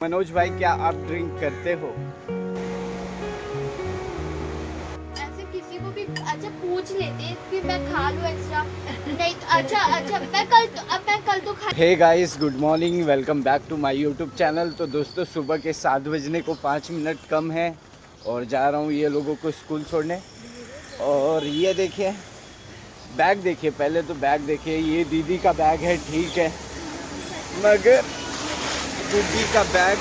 मनोज भाई, क्या आप ड्रिंक करते हो? ऐसे किसी को भी अच्छा पूछ लेते कि मैं खा लूं एक्स्ट्रा नहीं तो अच्छा मैं कल तो खा। Hey guys, good morning, welcome back to my YouTube channel. तो दोस्तों, सुबह के 7 बजने को 5 मिनट कम है और जा रहा हूँ ये लोगों को स्कूल छोड़ने। और ये देखिए बैग, देखिए पहले तो बैग देखिए। ये दीदी का बैग है, ठीक है, मगर दीदी का बैग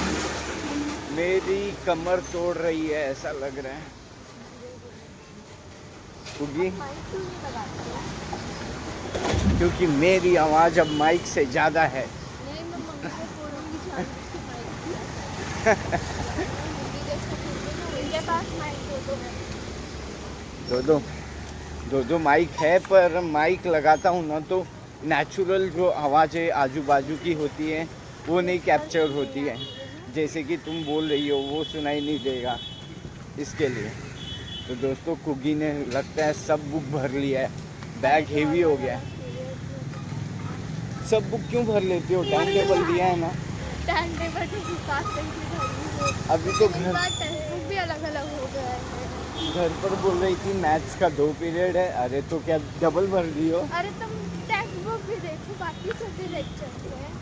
मेरी कमर तोड़ रही है, ऐसा लग रहा है। क्योंकि क्योंकि मेरी आवाज़ अब माइक से ज़्यादा है। नहीं मैं मम्मी को बोलूंगी जाने की माइक उनके पास माइक दो दो दो दो माइक है, पर माइक लगाता हूँ ना तो नेचुरल जो आवाज़ें आजू बाजू की होती हैं वो नहीं कैप्चर होती है। जैसे कि तुम बोल रही हो वो सुनाई नहीं देगा, इसके लिए। तो दोस्तों, कुगी ने लगता है सब बुक भर लिया है, बैग हेवी हो गया है। सब बुक क्यों भर लेती हो? टाइम टेबल दिया है ना। टाइम टेबल के साथ अभी तो घर भी अलग अलग हो गया है। घर पर बोल रही थी मैथ्स का 2 पीरियड है। अरे तो क्या डबल भर दी हो? अरे तुम टेक्स्ट बुक भी देखो, बाकी सभी लेक्चर हैं।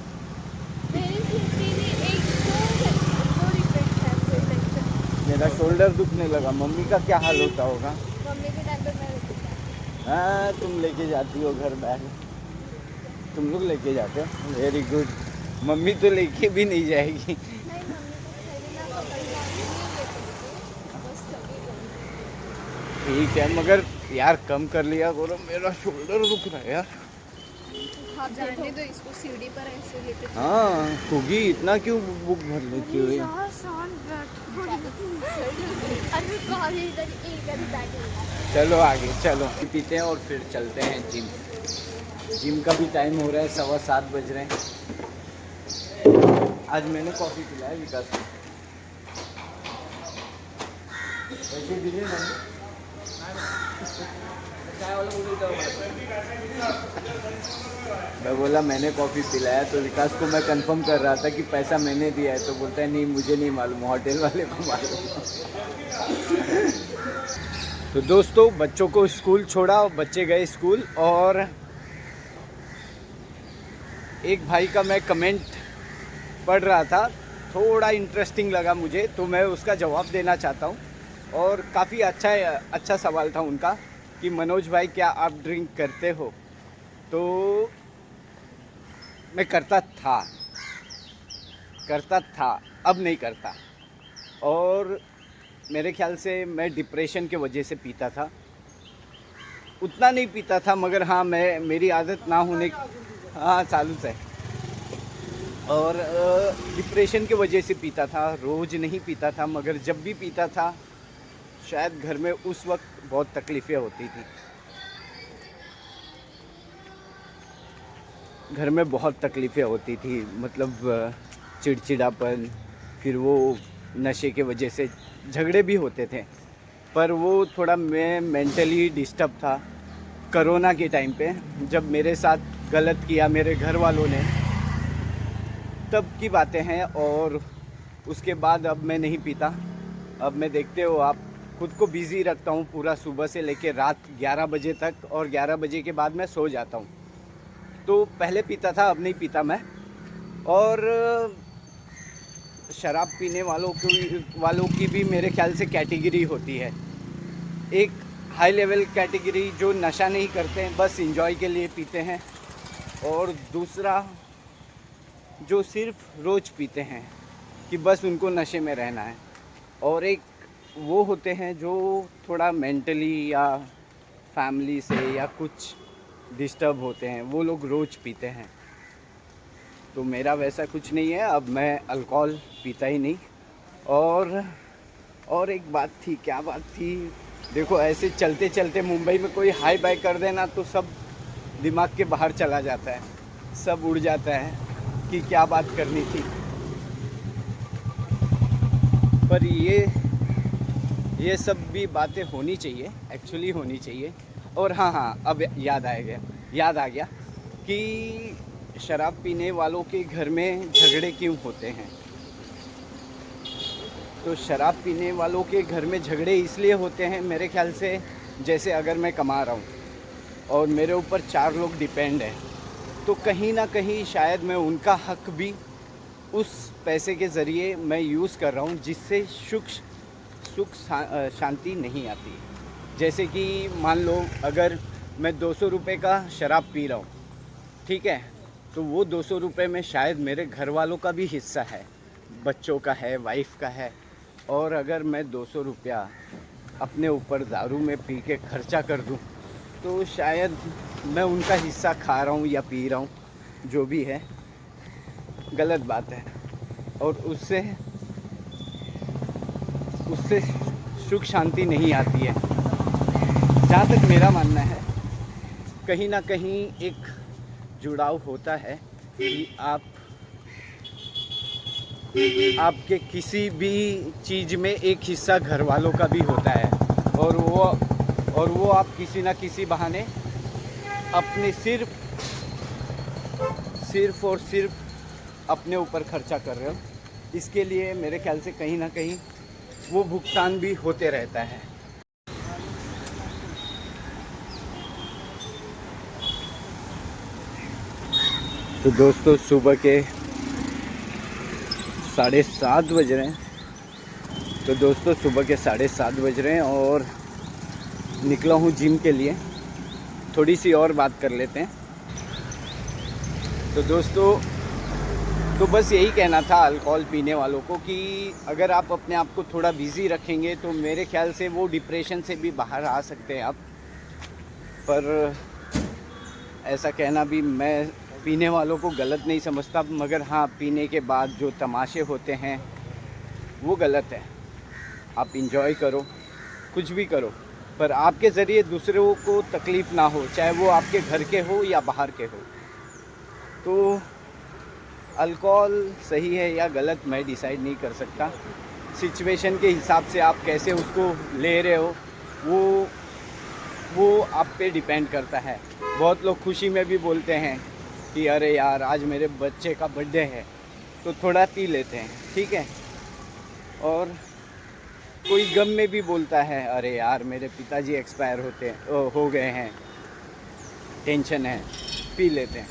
मेरी हिस्ट्री में एक दो रिपीट है कोई लेक्चर। मेरा शोल्डर दुखने लगा। मम्मी का क्या हाल होता होगा? मम्मी के टाइम पे मैं लेती हाँ, तुम लेके जाती हो घर बैग, तुम लोग लेके जाते हो, वेरी गुड। मम्मी तो लेके भी नहीं जाएगी। नहीं मम्मी को खरीदना पकड़ना बस कभी ठीक है, मगर यार कम कर लिया करो, मेरा शोल्डर दुख रहा है यार। आप जाने दो इसको सीढ़ी पर ऐसे लेते। हाँ कुगी, इतना क्यों बुक भर लेती हो? अरे कॉलेज इधर एक बैठे। चलो आगे चलो, पीते हैं और फिर चलते हैं जिम। जिम का भी टाइम हो रहा है, 7:15 बज रहे हैं। आज मैंने कॉफ़ी पिलाया विकास को। पैसे दिए मैंने। मैं बोला मैंने कॉफ़ी पिलाया, तो विकास को मैं कंफर्म कर रहा था कि पैसा मैंने दिया है, तो बोलता है नहीं मुझे नहीं मालूम, होटल वाले को मालूम। तो दोस्तों, बच्चों को स्कूल छोड़ा और बच्चे गए स्कूल। और एक भाई का मैं कमेंट पढ़ रहा था, थोड़ा इंटरेस्टिंग लगा मुझे, तो मैं उसका जवाब देना चाहता हूँ। और काफ़ी अच्छा सवाल था उनका कि मनोज भाई, क्या आप ड्रिंक करते हो? तो मैं करता था, अब नहीं करता। और मेरे ख्याल से मैं डिप्रेशन के वजह से पीता था, उतना नहीं पीता था, मगर हाँ मेरी आदत ना होने, हाँ चालू है। और डिप्रेशन के वजह से पीता था, रोज़ नहीं पीता था, मगर जब भी पीता था शायद घर में उस वक्त बहुत तकलीफ़ें होती थी। घर में बहुत तकलीफ़ें होती थी, मतलब चिड़चिड़ापन, फिर वो नशे के वजह से झगड़े भी होते थे। पर वो थोड़ा मैं मेंटली डिस्टर्ब था कोरोना के टाइम पे, जब मेरे साथ गलत किया मेरे घर वालों ने, तब की बातें हैं। और उसके बाद अब मैं नहीं पीता। अब मैं, देखते हो आप, खुद को बिज़ी रखता हूँ पूरा सुबह से लेकर रात 11 बजे तक, और 11 बजे के बाद मैं सो जाता हूँ। तो पहले पीता था, अब नहीं पीता मैं। और शराब पीने वालों की भी मेरे ख्याल से कैटेगरी होती है। एक हाई लेवल कैटेगरी जो नशा नहीं करते हैं, बस इंजॉय के लिए पीते हैं। और दूसरा जो सिर्फ रोज़ पीते हैं कि बस उनको नशे में रहना है। और एक वो होते हैं जो थोड़ा मेंटली या फैमिली से या कुछ डिस्टर्ब होते हैं, वो लोग रोज़ पीते हैं। तो मेरा वैसा कुछ नहीं है, अब मैं अल्कोहल पीता ही नहीं। और एक बात थी, क्या बात थी? देखो, ऐसे चलते चलते मुंबई में कोई हाई बाई कर देना तो सब दिमाग के बाहर चला जाता है, सब उड़ जाता है कि क्या बात करनी थी। पर ये सब भी बातें होनी चाहिए, एक्चुअली होनी चाहिए। और हाँ, अब याद आ गया कि शराब पीने वालों के घर में झगड़े क्यों होते हैं। तो शराब पीने वालों के घर में झगड़े इसलिए होते हैं मेरे ख्याल से, जैसे अगर मैं कमा रहा हूँ और मेरे ऊपर 4 लोग डिपेंड हैं, तो कहीं ना कहीं शायद मैं उनका हक भी उस पैसे के ज़रिए मैं यूज़ कर रहा हूँ, जिससे सुख शांति नहीं आती। जैसे कि मान लो अगर मैं 200 रुपये का शराब पी रहा हूँ, ठीक है, तो वो 200 रुपये में शायद मेरे घर वालों का भी हिस्सा है, बच्चों का है, वाइफ का है। और अगर मैं 200 रुपया अपने ऊपर दारू में पी के खर्चा कर दूँ, तो शायद मैं उनका हिस्सा खा रहा हूँ या पी रहा हूँ, जो भी है गलत बात है। और उससे सुख शांति नहीं आती है। जहाँ तक मेरा मानना है, कहीं ना कहीं एक जुड़ाव होता है कि आपके किसी भी चीज़ में एक हिस्सा घर वालों का भी होता है, और वो आप किसी ना किसी बहाने अपने सिर्फ और सिर्फ अपने ऊपर खर्चा कर रहे हो। इसके लिए मेरे ख्याल से कहीं ना कहीं वो भुगतान भी होते रहता है। तो दोस्तों, सुबह के 7:30 बज रहे हैं। तो दोस्तों, सुबह के 7:30 बज रहे हैं और निकला हूँ जिम के लिए। थोड़ी सी और बात कर लेते हैं। तो दोस्तों, तो बस यही कहना था अल्कोहल पीने वालों को कि अगर आप अपने आप को थोड़ा बिज़ी रखेंगे तो मेरे ख्याल से वो डिप्रेशन से भी बाहर आ सकते हैं आप। पर ऐसा कहना भी मैं पीने वालों को गलत नहीं समझता, मगर हाँ, पीने के बाद जो तमाशे होते हैं वो गलत है। आप इंजॉय करो, कुछ भी करो, पर आपके ज़रिए दूसरों को तकलीफ़ ना हो, चाहे वो आपके घर के हो या बाहर के हो। तो अल्कोहल सही है या गलत मैं डिसाइड नहीं कर सकता। सिचुएशन के हिसाब से आप कैसे उसको ले रहे हो वो आप पे डिपेंड करता है। बहुत लोग खुशी में भी बोलते हैं कि अरे यार, आज मेरे बच्चे का बर्थडे है तो थोड़ा पी लेते हैं, ठीक है। और कोई गम में भी बोलता है, अरे यार, मेरे पिताजी एक्सपायर हो गए हैं, टेंशन है, पी लेते हैं।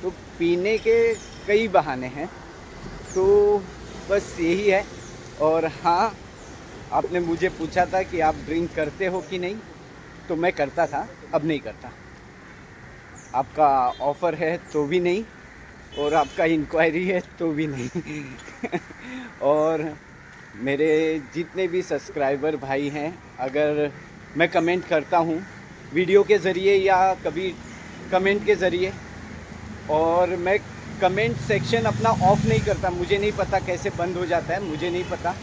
तो पीने के कई बहाने हैं, तो बस यही है। और हाँ, आपने मुझे पूछा था कि आप ड्रिंक करते हो कि नहीं, तो मैं करता था, अब नहीं करता। आपका ऑफ़र है तो भी नहीं, और आपका इंक्वायरी है तो भी नहीं। और मेरे जितने भी सब्सक्राइबर भाई हैं, अगर मैं कमेंट करता हूँ वीडियो के ज़रिए या कभी कमेंट के ज़रिए, और मैं कमेंट सेक्शन अपना ऑफ़ नहीं करता, मुझे नहीं पता कैसे बंद हो जाता है, मुझे नहीं पता,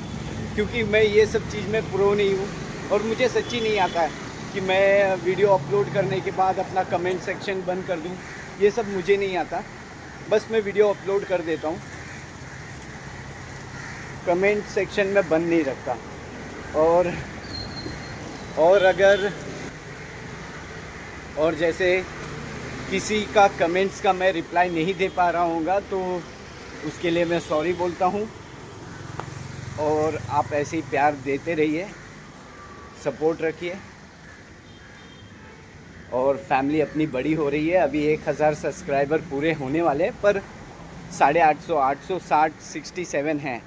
क्योंकि मैं ये सब चीज़ में प्रो नहीं हूँ। और मुझे सच्ची नहीं आता है कि मैं वीडियो अपलोड करने के बाद अपना कमेंट सेक्शन बंद कर दूँ, ये सब मुझे नहीं आता। बस मैं वीडियो अपलोड कर देता हूँ, कमेंट सेक्शन में बंद नहीं रखता। और जैसे किसी का कमेंट्स का मैं रिप्लाई नहीं दे पा रहा हूँगा, तो उसके लिए मैं सॉरी बोलता हूँ। और आप ऐसे ही प्यार देते रहिए, सपोर्ट रखिए। और फैमिली अपनी बड़ी हो रही है, अभी 1000 सब्सक्राइबर पूरे होने वाले, पर 850, 860, 67 हैं।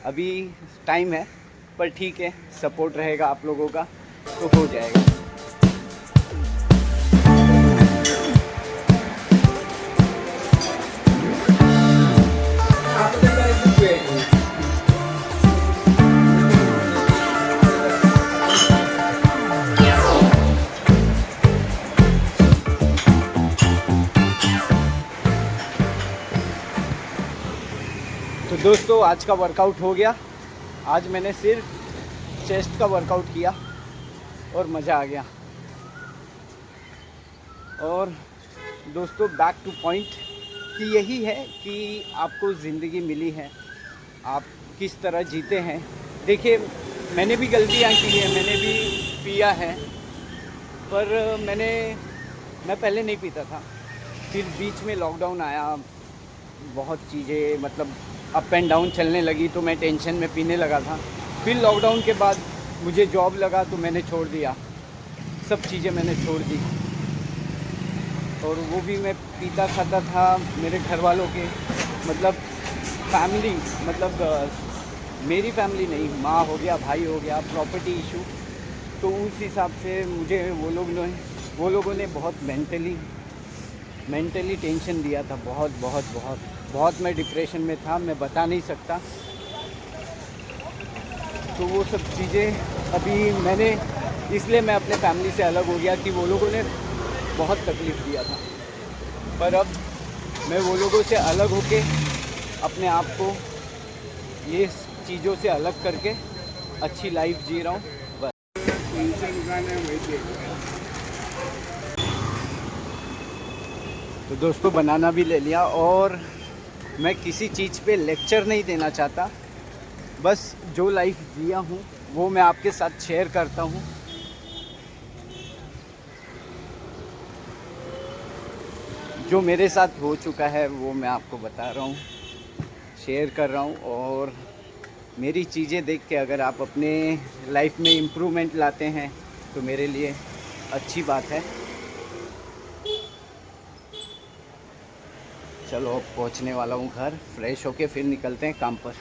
अभी टाइम है, पर ठीक है, सपोर्ट रहेगा आप लोगों का तो हो जाएगा। तो दोस्तों, आज का वर्कआउट हो गया। आज मैंने सिर्फ चेस्ट का वर्कआउट किया और मज़ा आ गया। और दोस्तों, बैक टू पॉइंट कि यही है कि आपको ज़िंदगी मिली है, आप किस तरह जीते हैं। देखिए, मैंने भी गलतियाँ की हैं, मैंने भी पिया है, पर मैं पहले नहीं पीता था। फिर बीच में लॉकडाउन आया, बहुत चीज़ें मतलब अप एंड डाउन चलने लगी, तो मैं टेंशन में पीने लगा था। फिर लॉकडाउन के बाद मुझे जॉब लगा तो मैंने छोड़ दिया, सब चीज़ें मैंने छोड़ दी। और वो भी मैं पीता खाता था मेरे घर वालों के, मतलब फैमिली, मतलब मेरी फैमिली नहीं, माँ हो गया, भाई हो गया, प्रॉपर्टी इशू। तो उस हिसाब से मुझे वो लोगों ने बहुत मेंटली टेंशन दिया था, बहुत बहुत बहुत बहुत। मैं डिप्रेशन में था, मैं बता नहीं सकता। तो वो सब चीज़ें अभी मैंने, इसलिए मैं अपने फैमिली से अलग हो गया कि वो लोगों ने बहुत तकलीफ़ दिया था। पर अब मैं वो लोगों से अलग होके अपने आप को ये चीज़ों से अलग करके अच्छी लाइफ जी रहा हूँ बस। तो दोस्तों बनाना भी ले लिया, और मैं किसी चीज़ पे लेक्चर नहीं देना चाहता, बस जो लाइफ जिया हूँ वो मैं आपके साथ शेयर करता हूँ। जो मेरे साथ हो चुका है वो मैं आपको बता रहा हूँ, शेयर कर रहा हूँ। और मेरी चीज़ें देख के अगर आप अपने लाइफ में इम्प्रूवमेंट लाते हैं तो मेरे लिए अच्छी बात है। चलो अब पहुँचने वाला हूँ घर, फ्रेश होके फिर निकलते हैं काम पर।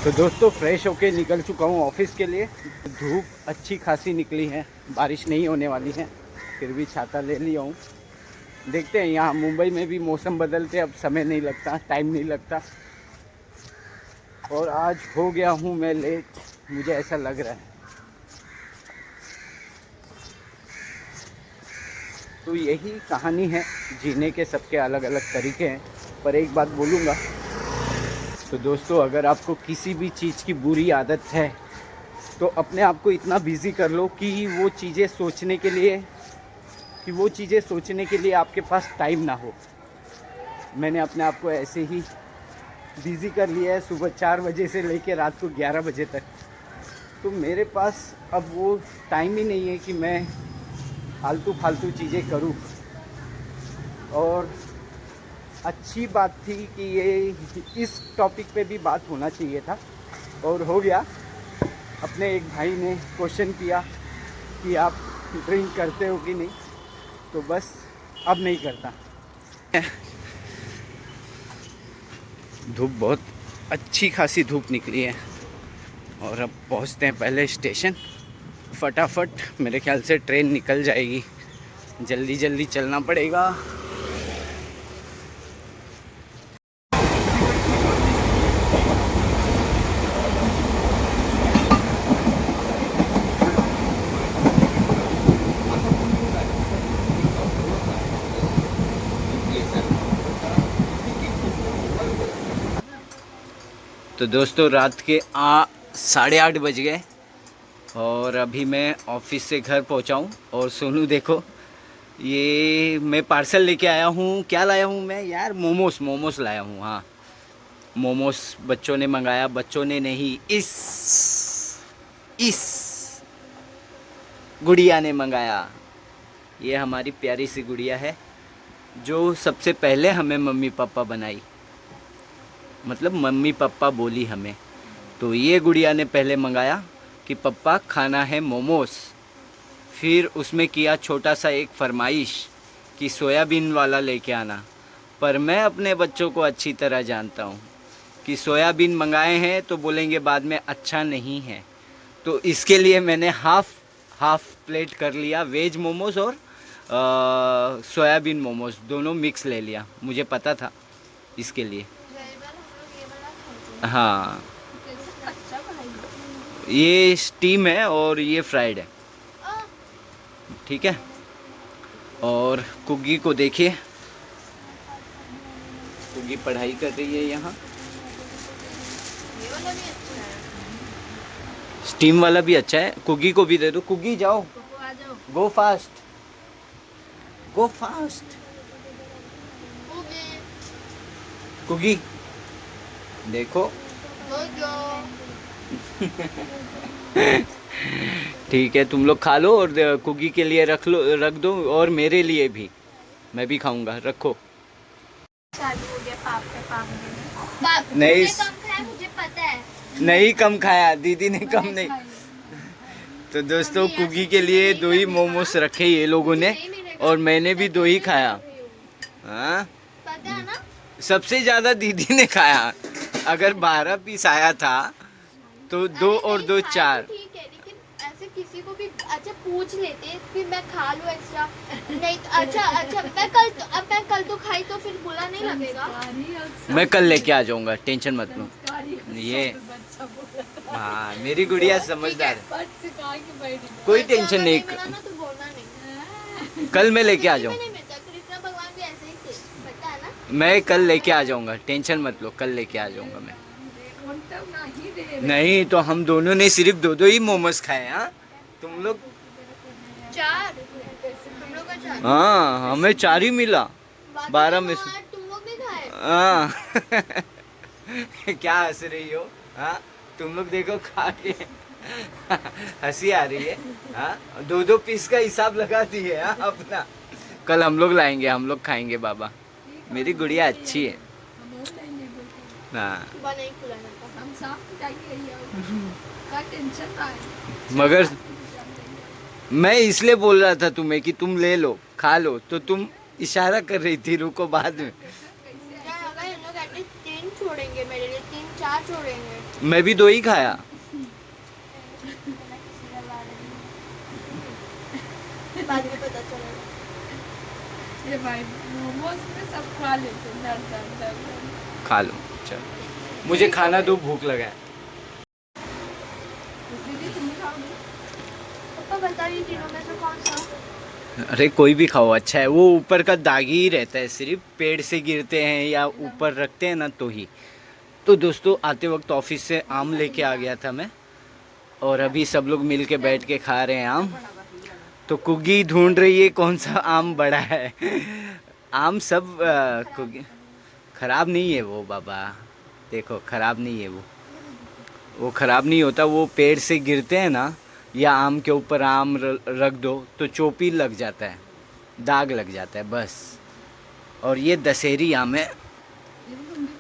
तो दोस्तों फ्रेश होके निकल चुका हूँ ऑफिस के लिए। धूप अच्छी खासी निकली है, बारिश नहीं होने वाली है, फिर भी छाता ले लिया हूँ। देखते हैं, यहाँ मुंबई में भी मौसम बदलते अब समय नहीं लगता, टाइम नहीं लगता। और आज हो गया हूँ मैं लेट, मुझे ऐसा लग रहा है। तो यही कहानी है, जीने के सबके अलग अलग तरीके हैं। पर एक बात बोलूँगा, तो दोस्तों अगर आपको किसी भी चीज़ की बुरी आदत है तो अपने आप को इतना बिज़ी कर लो कि वो चीज़ें सोचने के लिए आपके पास टाइम ना हो। मैंने अपने आप को ऐसे ही बिज़ी कर लिया है, सुबह 4 बजे से लेकर रात को 11 बजे तक। तो मेरे पास अब वो टाइम ही नहीं है कि मैं फालतू चीज़ें करूँ। और अच्छी बात थी कि ये इस टॉपिक पे भी बात होना चाहिए था, और हो गया। अपने एक भाई ने क्वेश्चन किया कि आप ड्रिंक करते हो कि नहीं, तो बस अब नहीं करता। धूप बहुत अच्छी खासी धूप निकली है, और अब पहुंचते हैं पहले स्टेशन फटाफट। मेरे ख्याल से ट्रेन निकल जाएगी, जल्दी जल्दी चलना पड़ेगा। तो दोस्तों रात के 8:30 बज गए, और अभी मैं ऑफिस से घर पहुंचा हूं। और सोनू देखो, ये मैं पार्सल लेके आया हूं। क्या लाया हूं मैं यार? मोमोस लाया हूं। हाँ, मोमोस बच्चों ने मंगाया, बच्चों ने नहीं, इस गुड़िया ने मंगाया। ये हमारी प्यारी सी गुड़िया है जो सबसे पहले हमें मम्मी पापा बनाई, मतलब मम्मी पापा बोली हमें। तो ये गुड़िया ने पहले मंगाया कि पप्पा खाना है मोमोस। फिर उसमें किया छोटा सा एक फरमाइश कि सोयाबीन वाला लेके आना। पर मैं अपने बच्चों को अच्छी तरह जानता हूँ कि सोयाबीन मंगाए हैं तो बोलेंगे बाद में अच्छा नहीं है। तो इसके लिए मैंने हाफ प्लेट कर लिया वेज मोमोस, और सोयाबीन मोमोस दोनों मिक्स ले लिया। मुझे पता था इसके लिए। हाँ, ये स्टीम है और ये फ्राइड है, ठीक है। और कुगी को देखिए, कुगी पढ़ाई कर रही है यहाँ। स्टीम वाला भी अच्छा है, कुगी को भी दे दो। कुगी जाओ, गो फास्ट, गो फास्ट। कुगी देखो। ठीक है, तुम लोग खा लो, और कुगी के लिए रख दो, और मेरे लिए भी, मैं भी खाऊंगा। रखो। चालू हो गया पाप नहीं, मुझे पता है। नहीं कम खाया, दीदी ने कम नहीं। तो दोस्तों कुकी के लिए 2 ही मोमोस रखे ये लोगों ने और मैंने भी 2 ही खाया। हाँ, पता है ना? सबसे ज्यादा दीदी ने खाया। अगर 12 पीस आया था तो 2 और 2 4। ठीक है, लेकिन ऐसे किसी को भी अच्छा पूछ लेते कि मैं खा लूं एक्स्ट्रा, नहीं तो अच्छा मैं कल तो खाई तो फिर बुरा नहीं लगेगा। मैं कल लेके आ जाऊंगा, टेंशन मत लो। ये हाँ, मेरी गुड़िया समझदार है, कोई टेंशन नहीं। तो बोलना नहीं। कल मैं लेके आ जाऊँ, कृष्ण भगवान भी ऐसे ही थे, पता है ना? मैं कल लेके आ जाऊंगा, टेंशन मत लो, कल लेके आ जाऊंगा मैं। नहीं तो हम दोनों ने सिर्फ 2 ही मोमोज खाए। हाँ, तुम लोग 4, हम लोग का 4। हाँ, हमें 4 ही मिला 12 में से। तुम लोग भी खाए? हाँ क्या हंस रही हो? हाँ, तुम लोग देखो खा के हंसी आ रही है। हाँ, 2 पीस का हिसाब लगाती है। हाँ, अपना कल हम लोग लाएंगे, हम लोग खाएंगे बाबा। मेरी गुड़िया अच्छी है। हाँ, मगर मैं इसलिए बोल रहा था तुम्हें कि तुम ले लो, खा लो, तो तुम इशारा कर रही थी रुको बाद में। अगर इन लोग एटलीस्ट 3 छोड़ेंगे मेरे लिए, 3-4 छोड़ेंगे। मैं भी 2 ही खाया। बाद में पता चलेगा। ये भाई मोमोज में सब खा लेते हैं, डर। खा लो, चलो मुझे खाना दो, भूख लगा है। दीदी तुम खाओगी? पापा बता रही तीनों में से कौन सा? अरे कोई भी खाओ, अच्छा है। वो ऊपर का दागी ही रहता है, सिर्फ पेड़ से गिरते हैं या ऊपर रखते हैं ना तो ही। तो दोस्तों आते वक्त ऑफिस से आम लेके आ गया था मैं, और अभी सब लोग मिल के बैठ के खा रहे हैं आम। तो कुगी ढूंढ रही है कौन सा आम बड़ा है। आम सब कुगी खराब नहीं है वो बाबा, देखो खराब नहीं है वो खराब नहीं होता। वो पेड़ से गिरते हैं ना, या आम के ऊपर आम रख दो तो चोपी लग जाता है, दाग लग जाता है बस। और ये दशहरी आम है,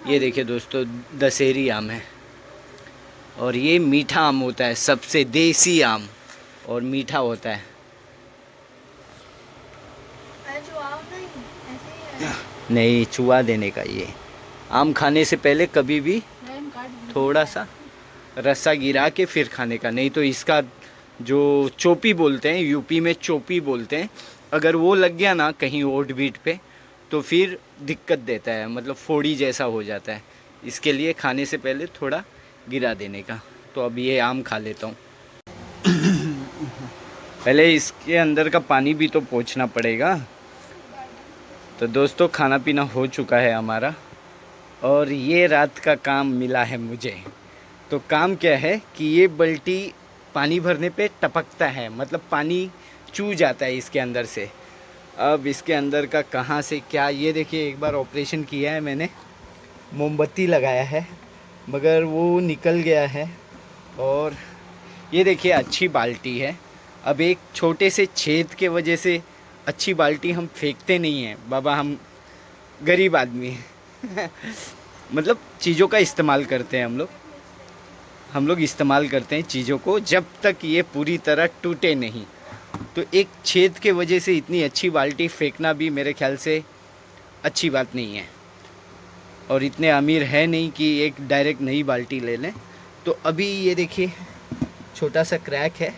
ये देखिए दोस्तों दशहरी आम है। और ये मीठा आम होता है, सबसे देसी आम, और मीठा होता है। नहीं, चुआ देने का। ये आम खाने से पहले कभी भी थोड़ा सा रसा गिरा के फिर खाने का, नहीं तो इसका जो चोपी बोलते हैं, यूपी में चोपी बोलते हैं, अगर वो लग गया ना कहीं ओट बीट पे तो फिर दिक्कत देता है, मतलब फोड़ी जैसा हो जाता है। इसके लिए खाने से पहले थोड़ा गिरा देने का। तो अब ये आम खा लेता हूँ। पहले इसके अंदर का पानी भी तो पोंछना पड़ेगा। तो दोस्तों खाना पीना हो चुका है हमारा, और ये रात का काम मिला है मुझे। तो काम क्या है कि ये बाल्टी पानी भरने पे टपकता है, मतलब पानी चू जाता है इसके अंदर से। अब इसके अंदर का कहाँ से क्या, ये देखिए एक बार ऑपरेशन किया है मैंने, मोमबत्ती लगाया है मगर वो निकल गया है। और ये देखिए अच्छी बाल्टी है। अब एक छोटे से छेद के वजह से अच्छी बाल्टी हम फेंकते नहीं हैं बाबा, हम गरीब आदमी हैं। मतलब चीज़ों का इस्तेमाल करते हैं हम लोग इस्तेमाल करते हैं चीज़ों को जब तक ये पूरी तरह टूटे नहीं। तो एक छेद के वजह से इतनी अच्छी बाल्टी फेंकना भी मेरे ख्याल से अच्छी बात नहीं है, और इतने अमीर है नहीं कि एक डायरेक्ट नई बाल्टी ले लें। तो अभी ये देखिए छोटा सा क्रैक है,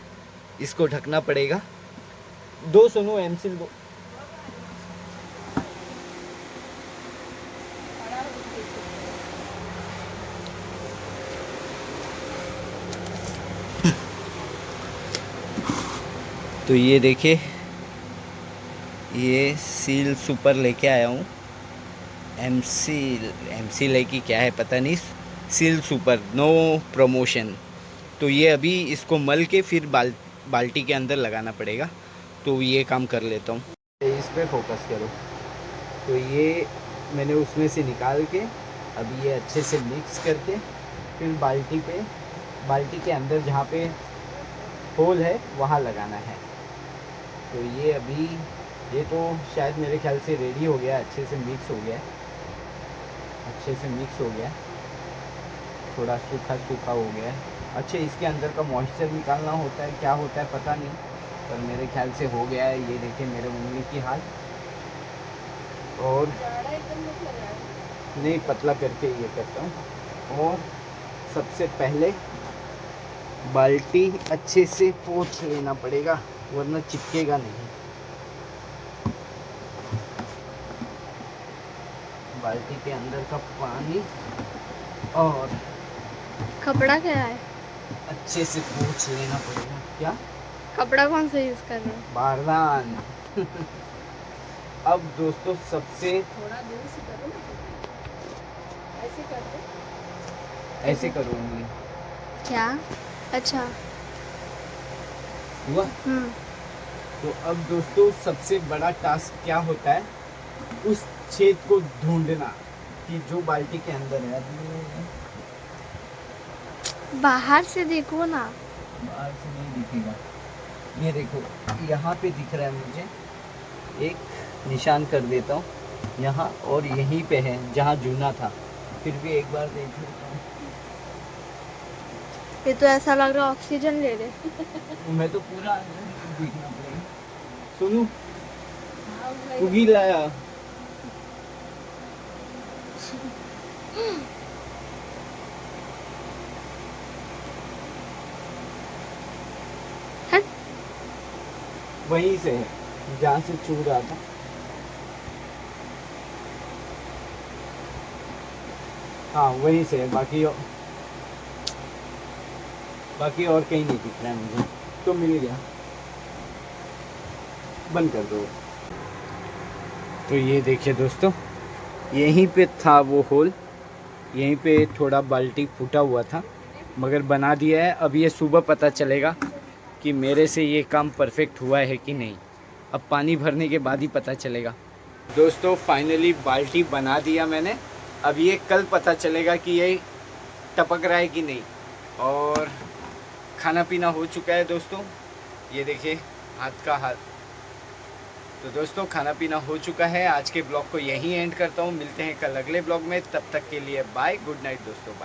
इसको ढकना पड़ेगा। 2 सुनो एमसिल 2। तो ये देखिए ये सील सुपर लेके आया हूँ। एमसील है कि क्या है पता नहीं, सील सुपर नो प्रमोशन। तो ये अभी इसको मल के फिर बाल्टी के अंदर लगाना पड़ेगा। तो ये काम कर लेता हूँ, इस पे फोकस करो। तो ये मैंने उसमें से निकाल के अभी ये अच्छे से मिक्स करके फिर बाल्टी के अंदर जहाँ पे होल है वहाँ लगाना है। तो ये अभी ये तो शायद मेरे ख्याल से रेडी हो गया, अच्छे से मिक्स हो गया। थोड़ा सूखा सूखा हो गया है। अच्छा, इसके अंदर का मॉइस्चर निकालना होता है, क्या होता है पता नहीं, पर मेरे ख्याल से हो गया है। ये देखिए मेरे उंगली की हाल, और गाढ़ा एकदम नहीं लग रहा है। नहीं पतला करके ये करता हूँ। और सबसे पहले बाल्टी अच्छे से पोंछ लेना पड़ेगा, वरना चिपकेगा नहीं। बाल्टी के अंदर का पानी और कपड़ा क्या है? अच्छे से पोंछ लेना पड़ेगा। क्या कपड़ा कौन सा यूज कर रहे हो? बारदान। अब दोस्तों सबसे थोड़ा दूर से करो ना, ऐसे कर दो। ऐसे करूँगी। क्या? अच्छा। हुआ। तो अब दोस्तों सबसे बड़ा टास्क क्या होता है, उस छेद को ढूंढना कि जो बाल्टी के अंदर है। बाहर से देखो ना। बाहर से नहीं दिखेगा। ये देखो यहाँ पे दिख रहा है मुझे, एक निशान कर देता हूँ यहाँ, और यहीं पे है जहाँ जूना था। फिर भी एक बार देख लेता हूँ। ये तो ऐसा लग रहा है ऑक्सीजन ले ले। मैं तो पूरा देखना पड़ेगा। सुनू हाँ, वही। कुगी लाया। हट। वहीं से है जहाँ से चू रहा था। हाँ वहीं से है, बाकी और कहीं नहीं दिख रहा है मुझे। तो मिल गया, बंद कर दो। तो ये देखिए दोस्तों, यहीं पे था वो होल, यहीं पे थोड़ा बाल्टी फूटा हुआ था, मगर बना दिया है। अब ये सुबह पता चलेगा कि मेरे से ये काम परफेक्ट हुआ है कि नहीं। अब पानी भरने के बाद ही पता चलेगा। दोस्तों फाइनली बाल्टी बना दिया मैंने। अब ये कल पता चलेगा कि ये टपक रहा है कि नहीं। और खाना पीना हो चुका है दोस्तों, ये देखिए हाथ का हाल। तो दोस्तों खाना पीना हो चुका है। आज के ब्लॉग को यहीं एंड करता हूँ। मिलते हैं कल अगले ब्लॉग में, तब तक के लिए बाय, गुड नाइट दोस्तों, बाय।